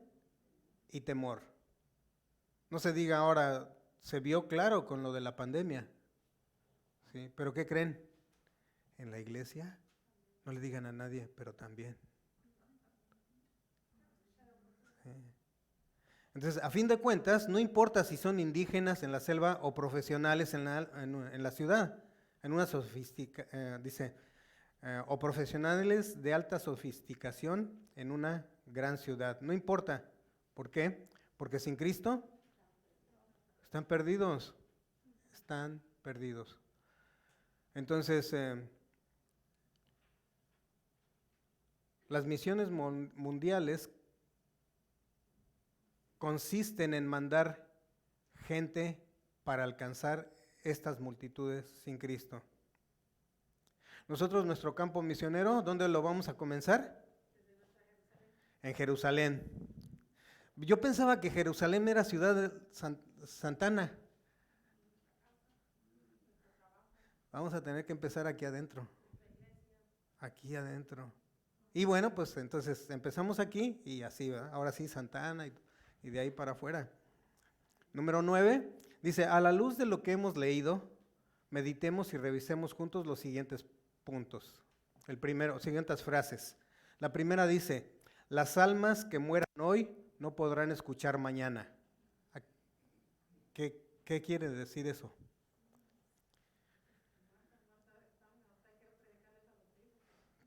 y temor. No se diga ahora, se vio claro con lo de la pandemia. ¿Sí? ¿Pero qué creen? En la iglesia, no le digan a nadie, pero también. ¿Sí? Entonces, a fin de cuentas, no importa si son indígenas en la selva o profesionales en la ciudad, en una dice, o profesionales de alta sofisticación en una gran ciudad. No importa. ¿Por qué? Porque sin Cristo están perdidos. Están perdidos. Entonces, las misiones mundiales consisten en mandar gente para alcanzar estas multitudes sin Cristo. Nosotros, nuestro campo misionero, ¿dónde lo vamos a comenzar? En Jerusalén. Yo pensaba que Jerusalén era ciudad de Santana. Vamos a tener que empezar aquí adentro. Aquí adentro. Y bueno, pues entonces empezamos aquí y así, ¿verdad? Ahora sí, Santana y de ahí para afuera. Número 9, dice, a la luz de lo que hemos leído, meditemos y revisemos juntos los siguientes puntos. El primero, siguientes frases. La primera dice, las almas que mueran hoy no podrán escuchar mañana. ¿Qué quiere decir eso?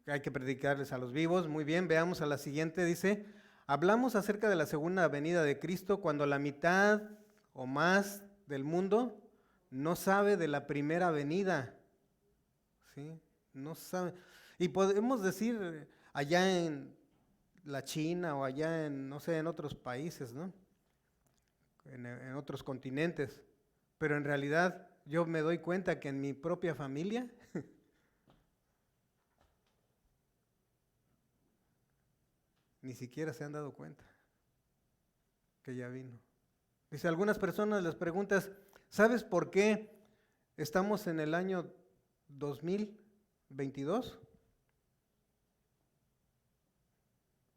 Hay que predicarles a los vivos. Muy bien, veamos a la siguiente. Dice, hablamos acerca de la segunda venida de Cristo cuando la mitad o más del mundo no sabe de la primera venida. ¿Sí? No sabe. Y podemos decir allá en la China o allá en, no sé, en otros países, ¿no? En otros continentes. Pero en realidad yo me doy cuenta que en mi propia familia ni siquiera se han dado cuenta que ya vino. Dice, algunas personas les preguntas, ¿sabes por qué estamos en el año 2022?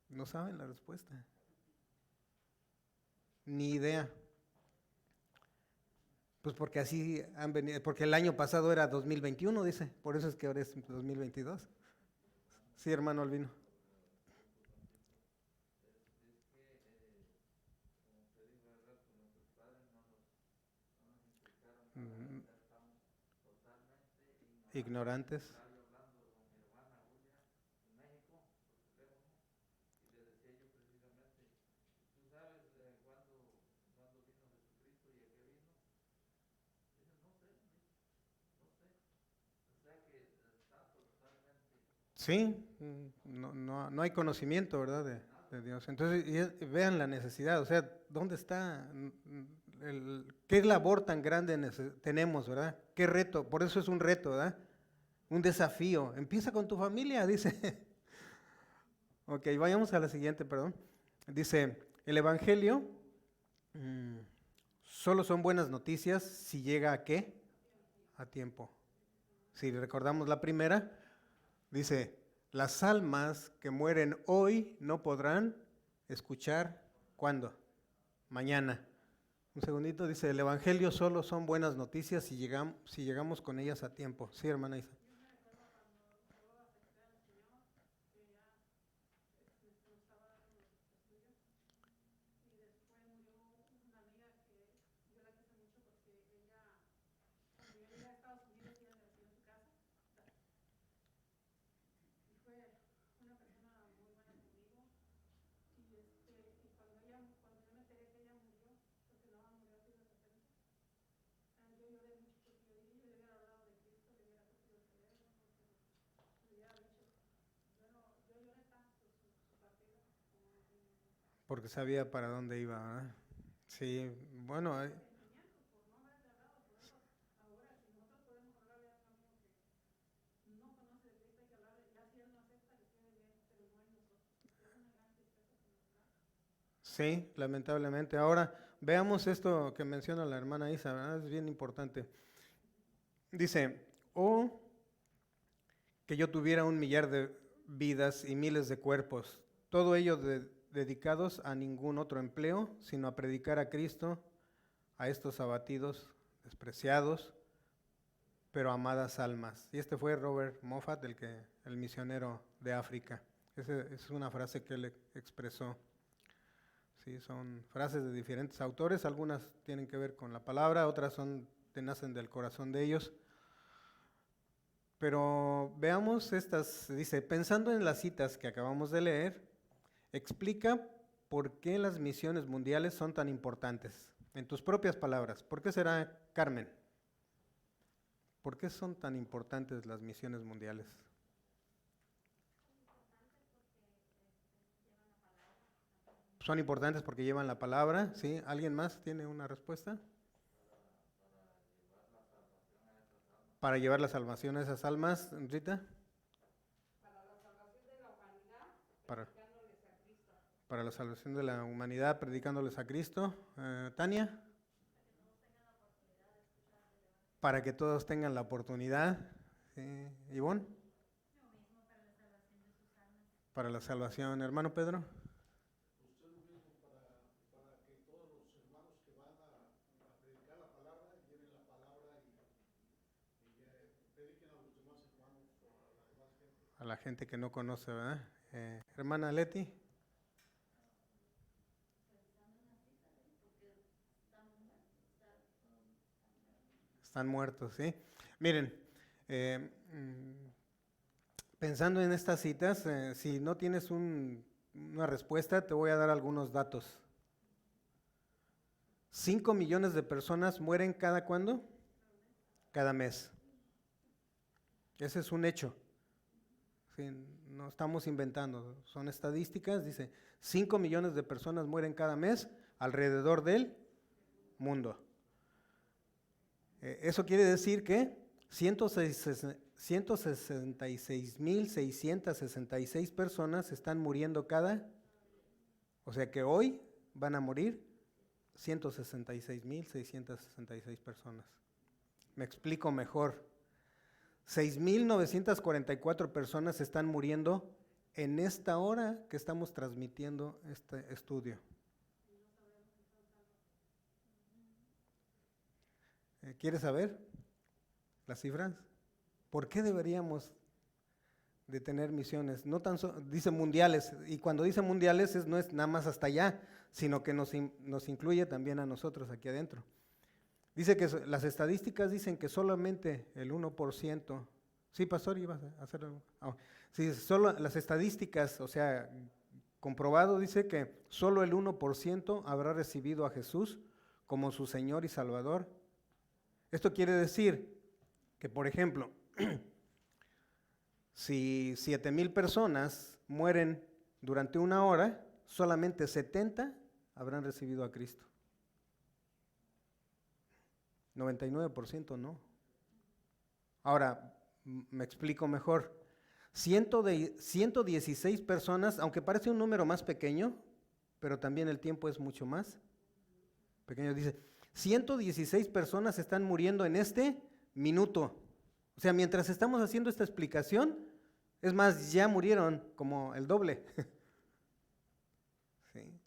No saben la respuesta. Ni idea. Pues porque así han venido, porque el año pasado era 2021, dice, por eso es que ahora es 2022. Sí, hermano Albino. Ignorantes. Sí, no hay conocimiento, ¿verdad? De Dios. Entonces, vean la necesidad, o sea, ¿dónde está? ¿Qué labor tan grande tenemos, verdad? ¿Qué reto? Por eso es un reto, ¿verdad? Un desafío. Empieza con tu familia, dice. Ok, vayamos a la siguiente, perdón. Dice, el Evangelio solo son buenas noticias si llega a qué? A tiempo. Si recordamos la primera, dice, Las almas que mueren hoy no podrán escuchar, ¿cuándo? Mañana. Un segundito, dice, el Evangelio solo son buenas noticias si llegamos con ellas a tiempo. Sí, hermana Isa. Porque sabía para dónde iba, ¿verdad? Sí, bueno, sí, lamentablemente. Ahora, veamos esto que menciona la hermana Isa, ¿verdad? Es bien importante. Dice, oh, que yo tuviera 1,000,000 de vidas y miles de cuerpos, todo ello dedicados a ningún otro empleo, sino a predicar a Cristo, a estos abatidos, despreciados, pero amadas almas. Y este fue Robert Moffat, el misionero de África. Esa es una frase que él expresó. Sí, son frases de diferentes autores, algunas tienen que ver con la palabra, otras te nacen del corazón de ellos. Pero veamos estas, dice, pensando en las citas que acabamos de leer, explica por qué las misiones mundiales son tan importantes. En tus propias palabras, ¿por qué será, Carmen? ¿Por qué son tan importantes las misiones mundiales? Son importantes porque llevan la palabra, ¿sí? ¿Alguien más tiene una respuesta? Para llevar la salvación a esas almas, Rita.
Para la salvación de la humanidad,
Para,
predicándoles a Cristo.
para la salvación de la humanidad, predicándoles a Cristo. Tania. Para que todos tengan la oportunidad. Ivonne. Para la salvación. Hermano Pedro.
Usted mismo para que todos los hermanos que van a predicar la palabra lleven la palabra y prediquen a los demás hermanos o a la demás gente.
A la gente que no conoce, ¿verdad? Hermana Leti. Están muertos, ¿sí? Miren, pensando en estas citas, si no tienes una respuesta, te voy a dar algunos datos. 5 millones de personas mueren cada ¿cuándo? Cada mes. Ese es un hecho. Sí, no estamos inventando, son estadísticas, dice, 5 millones de personas mueren cada mes alrededor del mundo. Eso quiere decir que 166,666 personas están muriendo o sea que hoy van a morir 166,666 personas. Me explico mejor. 6,944 personas están muriendo en esta hora que estamos transmitiendo este estudio. ¿Quieres saber las cifras? ¿Por qué deberíamos de tener misiones? No tan dice mundiales, y cuando dice mundiales no es nada más hasta allá, sino que nos incluye también a nosotros aquí adentro. Dice que las estadísticas dicen que solamente el 1%, sí, pastor, ibas a hacer algo. Sí, solo las estadísticas, o sea, comprobado, dice que solo el 1% habrá recibido a Jesús como su Señor y Salvador. Esto quiere decir que, por ejemplo, si 7,000 personas mueren durante una hora, solamente 70 habrán recibido a Cristo. 99% no. Ahora, me explico mejor. 116 personas, aunque parece un número más pequeño, pero también el tiempo es mucho más pequeño. Dice, 116 personas están muriendo en este minuto. O sea, mientras estamos haciendo esta explicación, Es más, ya murieron como el doble. ¿Sí?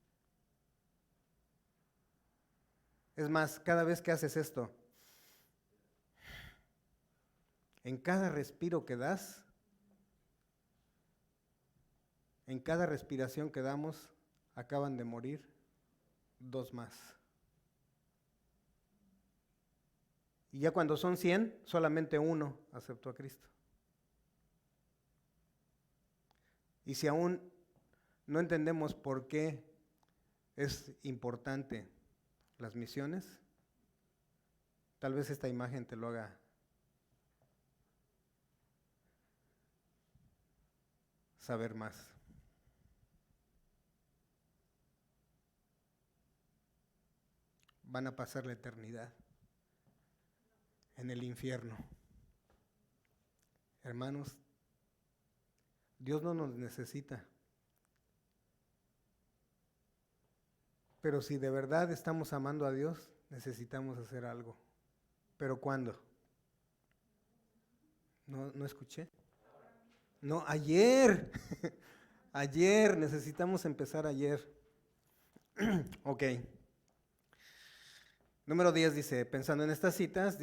Es más, cada vez que haces esto, en cada respiro que das, en cada respiración que damos, acaban de morir 2 más. Y ya cuando son 100, solamente 1 aceptó a Cristo. Y si aún no entendemos por qué es importante las misiones, tal vez esta imagen te lo haga saber más. Van a pasar la eternidad en el infierno. Hermanos, Dios no nos necesita. Pero si de verdad estamos amando a Dios, necesitamos hacer algo. ¿Pero cuándo? No escuché. No, ayer. Ayer, necesitamos empezar ayer. Ok. Número 10 dice, pensando en estas citas,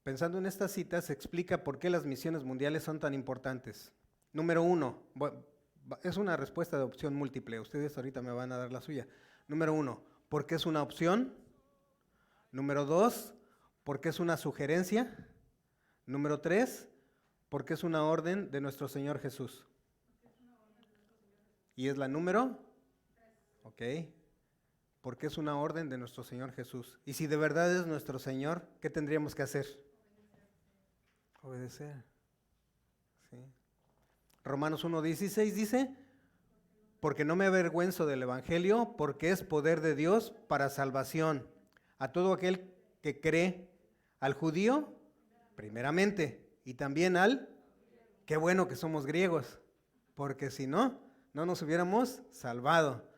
pensando en estas citas, se explica por qué las misiones mundiales son tan importantes. Número 1, es una respuesta de opción múltiple, ustedes ahorita me van a dar la suya. Número 1, ¿por qué es una opción? Número 2, ¿por qué es una sugerencia? Número 3, ¿por qué es una orden de nuestro Señor Jesús? ¿Y es la número? Ok. Porque es una orden de nuestro Señor Jesús. Y si de verdad es nuestro Señor, ¿qué tendríamos que hacer? Obedecer. ¿Sí? Romanos 1:16 dice, porque no me avergüenzo del Evangelio, porque es poder de Dios para salvación a todo aquel que cree, al judío, primeramente, y también qué bueno que somos griegos, porque si no, no nos hubiéramos salvado.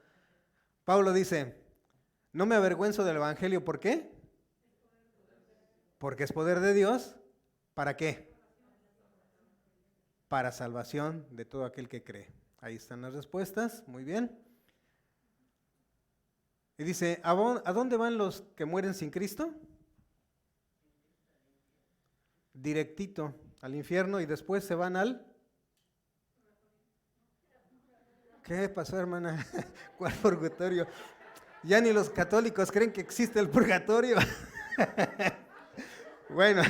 Pablo dice, no me avergüenzo del Evangelio, ¿por qué? Porque es poder de Dios, ¿para qué? Para salvación de todo aquel que cree. Ahí están las respuestas, muy bien. Y dice, ¿a dónde van los que mueren sin Cristo? Directito al infierno y después se van al... ¿Qué pasó, hermana? ¿Cuál purgatorio? Ya ni los católicos creen que existe el purgatorio. Bueno,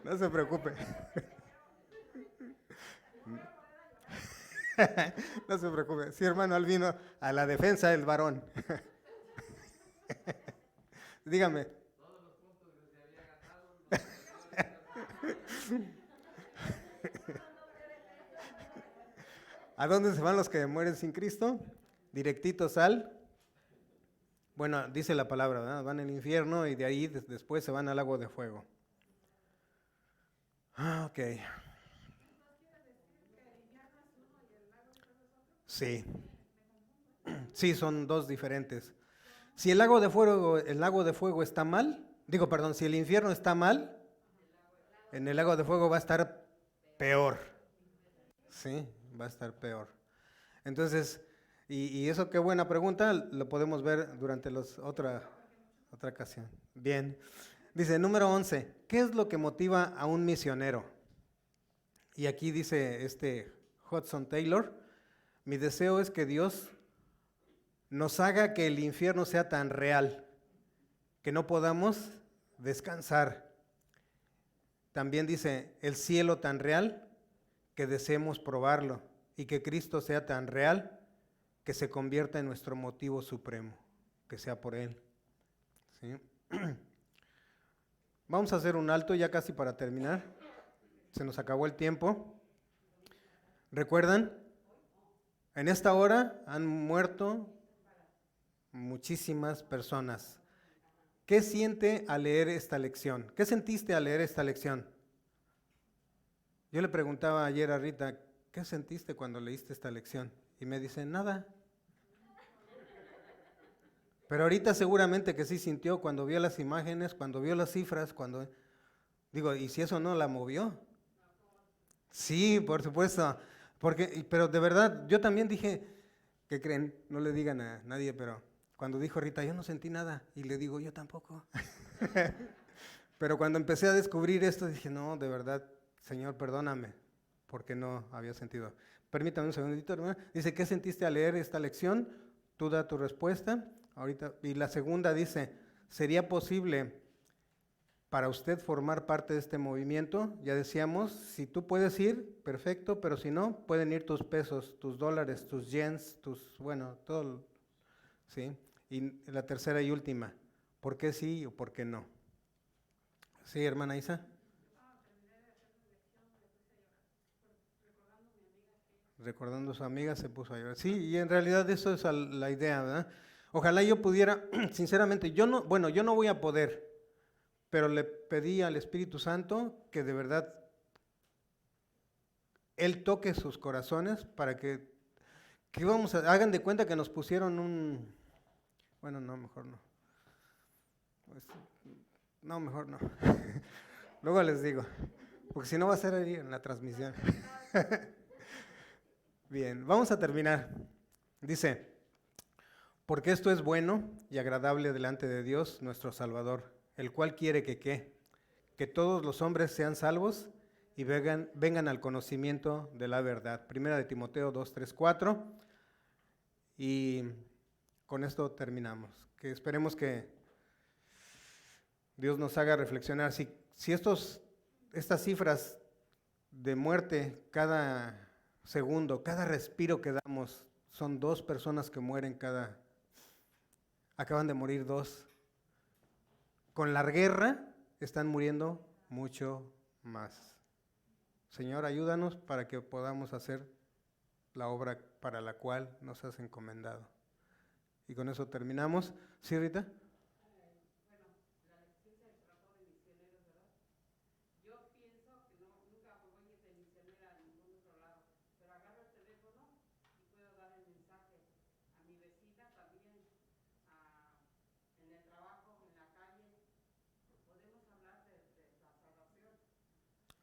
no se preocupe. No se preocupe. Sí, hermano Albino, a la defensa del varón. Dígame.
Todos los puntos que se había ganado.
¿A dónde se van los que mueren sin Cristo? Directitos bueno, dice la palabra, ¿verdad? Van al infierno y de ahí después se van al lago de fuego. Ok. Sí. Sí, son 2 diferentes. Si el lago de fuego está mal, si el infierno está mal, en el lago de fuego va a estar peor. Sí, va a estar peor. Entonces, y eso qué buena pregunta, lo podemos ver durante otra ocasión. Bien. Dice, número 11, ¿qué es lo que motiva a un misionero? Y aquí dice Hudson Taylor, mi deseo es que Dios nos haga que el infierno sea tan real, que no podamos descansar. También dice, el cielo tan real, que deseemos probarlo, y que Cristo sea tan real, que se convierta en nuestro motivo supremo, que sea por Él. ¿Sí? Vamos a hacer un alto ya casi para terminar. Se nos acabó el tiempo. ¿Recuerdan? En esta hora han muerto muchísimas personas. ¿Qué siente al leer esta lección? ¿Qué sentiste al leer esta lección? Yo le preguntaba ayer a Rita, ¿qué sentiste cuando leíste esta lección? Y me dice, nada. Pero ahorita seguramente que sí sintió cuando vio las imágenes, cuando vio las cifras, Digo, ¿y si eso no la movió? Sí, por supuesto. Pero de verdad, yo también dije, ¿qué creen? No le digan a nadie, pero cuando dijo Rita, yo no sentí nada. Y le digo, yo tampoco. Pero cuando empecé a descubrir esto, dije, no, de verdad, Señor, perdóname, porque no había sentido. Permítame un segundito, hermano. Dice, ¿qué sentiste al leer esta lección? Tú da tu respuesta. Ahorita. Y la segunda dice, ¿sería posible para usted formar parte de este movimiento? Ya decíamos, si tú puedes ir, perfecto, pero si no, pueden ir tus pesos, tus dólares, tus yens, bueno, todo, ¿sí? Y la tercera y última, ¿por qué sí o por qué no? Sí, hermana Isa. Recordando a su amiga se puso a llorar. Sí, y en realidad eso es la idea, ¿verdad? Ojalá yo pudiera, sinceramente, yo no voy a poder, pero le pedí al Espíritu Santo que de verdad Él toque sus corazones para que hagan de cuenta que nos pusieron bueno, no, mejor no. No, mejor no. Luego les digo, porque si no va a ser ahí en la transmisión. Bien, vamos a terminar. Dice, porque esto es bueno y agradable delante de Dios, nuestro Salvador, el cual quiere que todos los hombres sean salvos y vengan al conocimiento de la verdad. Primera de Timoteo 2, 3, 4. Y con esto terminamos. Que esperemos que Dios nos haga reflexionar. Si estas cifras de muerte cada segundo, cada respiro que damos, son 2 personas que mueren acaban de morir 2. Con la guerra están muriendo mucho más. Señor, ayúdanos para que podamos hacer la obra para la cual nos has encomendado. Y con eso terminamos. ¿Sí, Rita?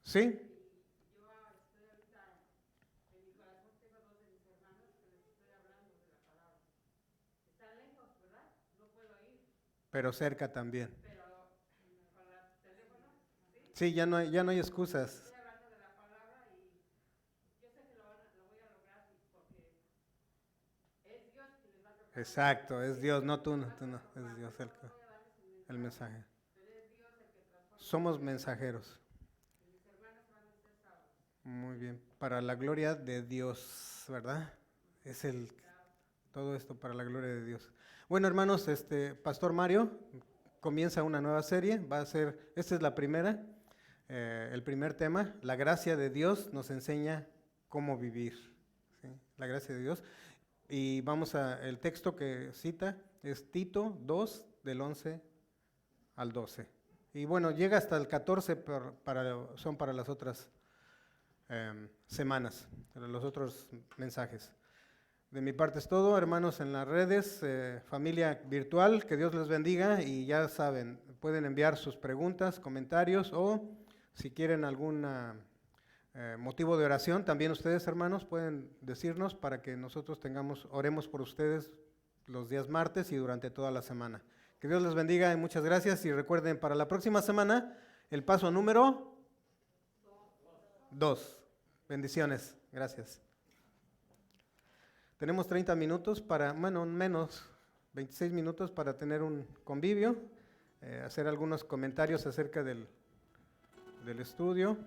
Sí. Pero cerca también. Sí, ya no hay excusas. Exacto, es Dios, no tú no, es Dios el mensaje. Somos mensajeros. Muy bien, para la gloria de Dios, ¿verdad? Todo esto para la gloria de Dios. Bueno, hermanos, Pastor Mario comienza una nueva serie, esta es la primera, el primer tema, la gracia de Dios nos enseña cómo vivir, ¿sí? La gracia de Dios. Y el texto que cita es Tito 2, del 11 al 12. Y bueno, llega hasta el 14, son para las otras semanas, para los otros mensajes. De mi parte es todo, hermanos en las redes, familia virtual, que Dios les bendiga y ya saben, pueden enviar sus preguntas, comentarios o si quieren algún motivo de oración, también ustedes, hermanos, pueden decirnos para que nosotros oremos por ustedes los días martes y durante toda la semana. Que Dios les bendiga y muchas gracias y recuerden para la próxima semana el paso número 2. Bendiciones, gracias. Tenemos 30 minutos menos 26 minutos para tener un convivio, hacer algunos comentarios acerca del estudio.